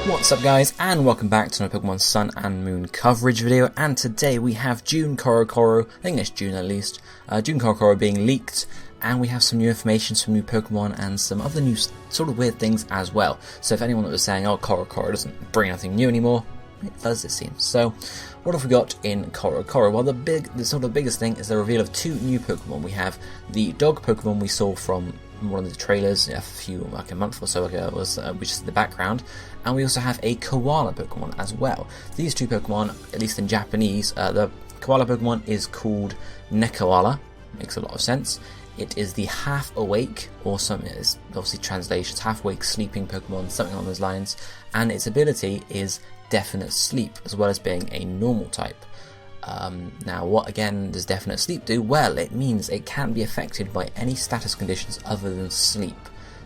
What's up guys, and welcome back to my Pokemon Sun and Moon coverage video, and today we have June CoroCoro, I think it's June at least, June CoroCoro being leaked, and we have some new information, some new Pokemon, and some other new sort of weird things as well. So if anyone that was saying, oh, CoroCoro doesn't bring anything new anymore, it does, it seems. So what have we got in CoroCoro? Well, the sort of biggest thing is the reveal of two new Pokemon. We have the dog Pokemon we saw from one of the trailers like a month or so ago, which is in the background, and we also have a koala Pokemon as well. These two Pokemon, at least in Japanese, the koala Pokemon is called Nekoala, makes a lot of sense. It is the half awake, or something, it's obviously translations, half awake sleeping Pokemon, something along those lines, and its ability is definite sleep, as well as being a normal type. Now, what again does definite sleep do? Well, it means it can't be affected by any status conditions other than sleep.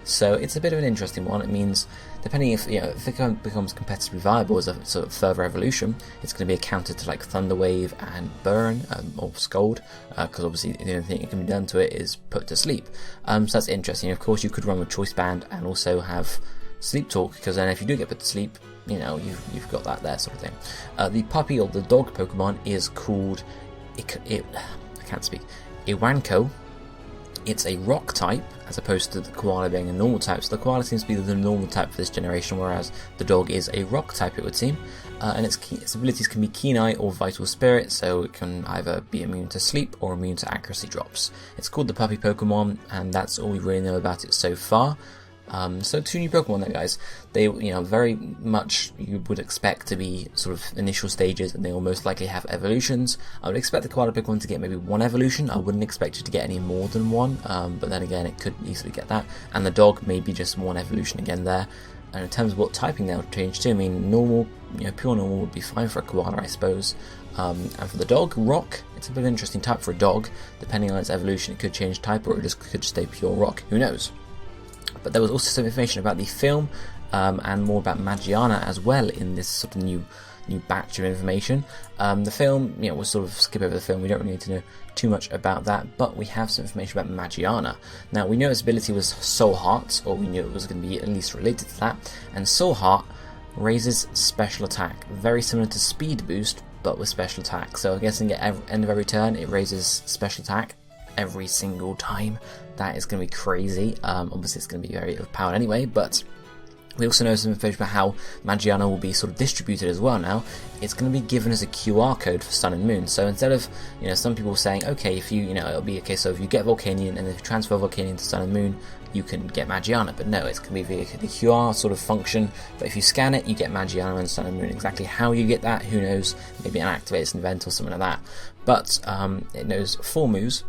So it's a bit of an interesting one. It means, depending if it becomes competitively viable as a sort of further evolution, it's going to be a counter to like Thunder Wave and Burn or Scold, because obviously the only thing that can be done to it is put to sleep. So that's interesting. Of course, you could run with Choice Band and also have Sleep Talk, because then if you do get put to sleep, you've got that there sort of thing. The puppy or the dog Pokemon is called Iwanko. It's a rock type as opposed to the koala being a normal type. So the koala seems to be the normal type for this generation, whereas the dog is a rock type, it would seem. And its abilities can be Keen Eye or Vital Spirit, so it can either be immune to sleep or immune to accuracy drops. It's called the puppy Pokemon, and that's all we really know about it so far. So two new Pokemon there, guys. They, very much you would expect to be sort of initial stages, and they will most likely have evolutions. I would expect the koala Pokemon to get maybe one evolution. I wouldn't expect it to get any more than one, but then again, it could easily get that. And the dog maybe just one evolution again there. And in terms of what typing they'll change to, I mean, normal, pure normal would be fine for a koala, I suppose. And for the dog, rock, it's a bit of an interesting type for a dog. Depending on its evolution, it could change type, or it could stay pure rock. Who knows? But there was also some information about the film and more about Magearna as well in this sort of new batch of information. The film, we'll sort of skip over the film. We don't really need to know too much about that, but we have some information about Magearna. Now, we know its ability was Soul Heart, or we knew it was going to be at least related to that, and Soul Heart raises special attack, very similar to Speed Boost, but with special attack. So I'm guessing at end of every turn, it raises special attack every single time. That is going to be crazy. Obviously it's going to be very overpowered anyway, but we also know some information about how Magearna will be sort of distributed as well now. It's going to be given as a QR code for Sun and Moon. So instead of, some people saying, okay, if you, it'll be a case of you get Volcanion, and if you transfer Volcanion to Sun and Moon, you can get Magearna. But no, it's going to be via the QR sort of function. But if you scan it, you get Magearna and Sun and Moon. Exactly how you get that, who knows? Maybe an activates an event or something like that. But it knows 4 moves.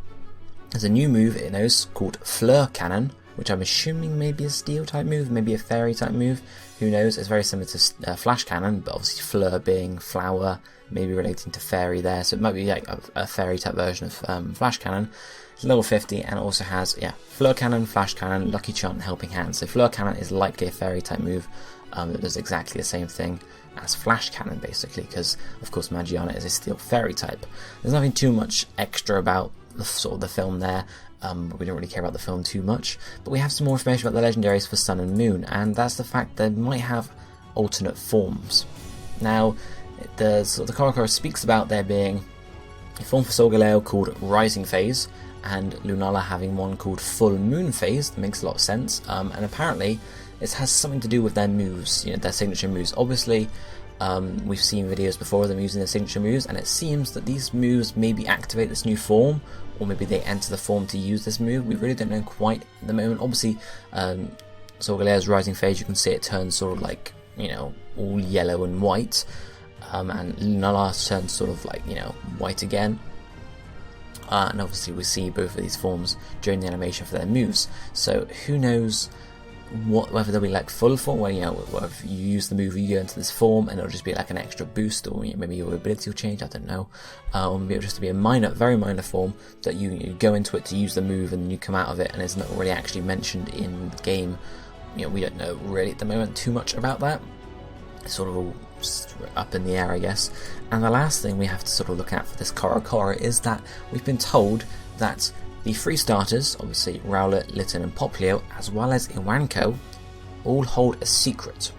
There's a new move it knows called Fleur Cannon, which I'm assuming may be a steel type move, maybe a fairy type move. Who knows? It's very similar to Flash Cannon, but obviously Fleur being flower, maybe relating to fairy there. So it might be like a fairy type version of Flash Cannon. It's level 50, and it also has Fleur Cannon, Flash Cannon, Lucky Charm, and Helping Hand. So Fleur Cannon is likely a fairy type move that does exactly the same thing as Flash Cannon, basically, because of course Magearna is a steel fairy type. There's nothing too much extra about the film there. We don't really care about the film too much, but we have some more information about the legendaries for Sun and Moon, and that's the fact they might have alternate forms. Now, the CoroCoro speaks about there being a form for Solgaleo called Rising Phase, and Lunala having one called Full Moon Phase. That makes a lot of sense, and apparently it has something to do with their moves, their signature moves. Obviously, we've seen videos before of them using their signature moves, and it seems that these moves maybe activate this new form, or maybe they enter the form to use this move. We really don't know quite at the moment. Obviously, Solgaleo's Rising Phase, you can see it turns sort of like, all yellow and white, and Lunala turns sort of like, white again. And obviously we see both of these forms during the animation for their moves. So who knows whether they'll be like full form, where if you use the move, you go into this form and it'll just be like an extra boost, or maybe your ability will change, I don't know, or maybe it'll just be a very minor form that you go into it to use the move, and then you come out of it and it's not really actually mentioned in the game. We don't know really at the moment too much about that. It's sort of all up in the air, I guess. And the last thing we have to sort of look at for this CoroCoro is that we've been told that the 3 starters, obviously Rowlet, Litten and Popplio, as well as Iwanko, all hold a secret.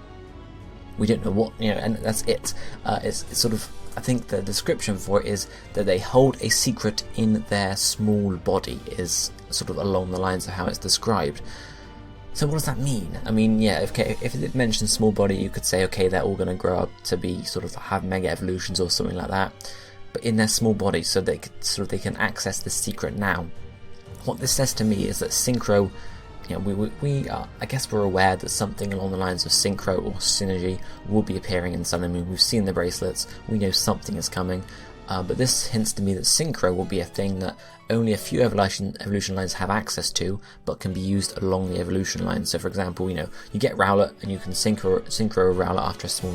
We don't know what, and that's it. It's sort of, I think the description for it is that they hold a secret in their small body, is sort of along the lines of how it's described. So what does that mean? I mean, yeah, if it mentions small body, you could say, okay, they're all going to grow up to be sort of have mega evolutions or something like that. But in their small body, so they can access the secret now. What this says to me is that Synchro, we are, I guess we're aware that something along the lines of Synchro or Synergy will be appearing in Sun and Moon. We've seen the bracelets, we know something is coming. But this hints to me that Synchro will be a thing that only a few evolution lines have access to, but can be used along the evolution line. So, for example, you get Rowlet, and you can synchro Rowlet after a small,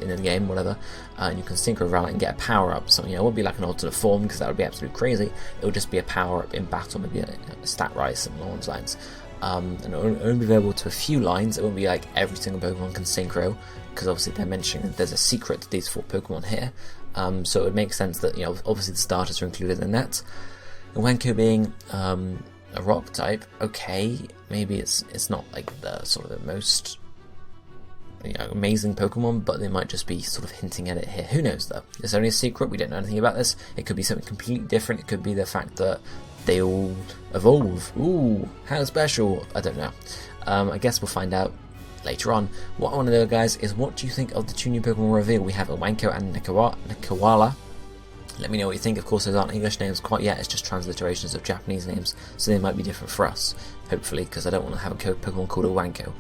in a game, whatever, and you can synchro Rowlet and get a power up. So, it won't be like an alternate form, because that would be absolutely crazy. It would just be a power up in battle, maybe a stat rise along those lines. And it will only be available to a few lines. It won't be like every single Pokemon can synchro, because obviously they're mentioning that there's a secret to these 4 Pokemon here. So it would make sense that, obviously the starters are included in that. Wanko being a rock type, okay, maybe it's not like the sort of the most amazing Pokemon, but they might just be sort of hinting at it here. Who knows though? It's only a secret, we don't know anything about this. It could be something completely different. It could be the fact that they all evolve. Ooh, how special. I don't know. I guess we'll find out later on. What I want to know, guys, is what do you think of the 2 new Pokemon reveal? We have a Wanko and Nakawala. Let me know what you think. Of course, those aren't English names quite yet, it's just transliterations of Japanese names, so they might be different for us, hopefully, because I don't want to have a Pokemon called a Wanko.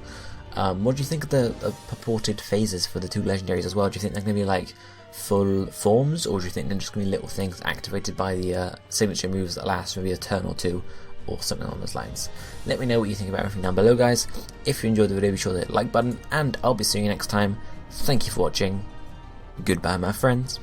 What do you think of the purported phases for the 2 legendaries as well? Do you think they're going to be like full forms, or do you think they're just going to be little things activated by the signature moves that last maybe a turn or 2? Or something along those lines. Let me know what you think about everything down below, guys. If you enjoyed the video, be sure to hit the like button, and I'll be seeing you next time. Thank you for watching. Goodbye, my friends.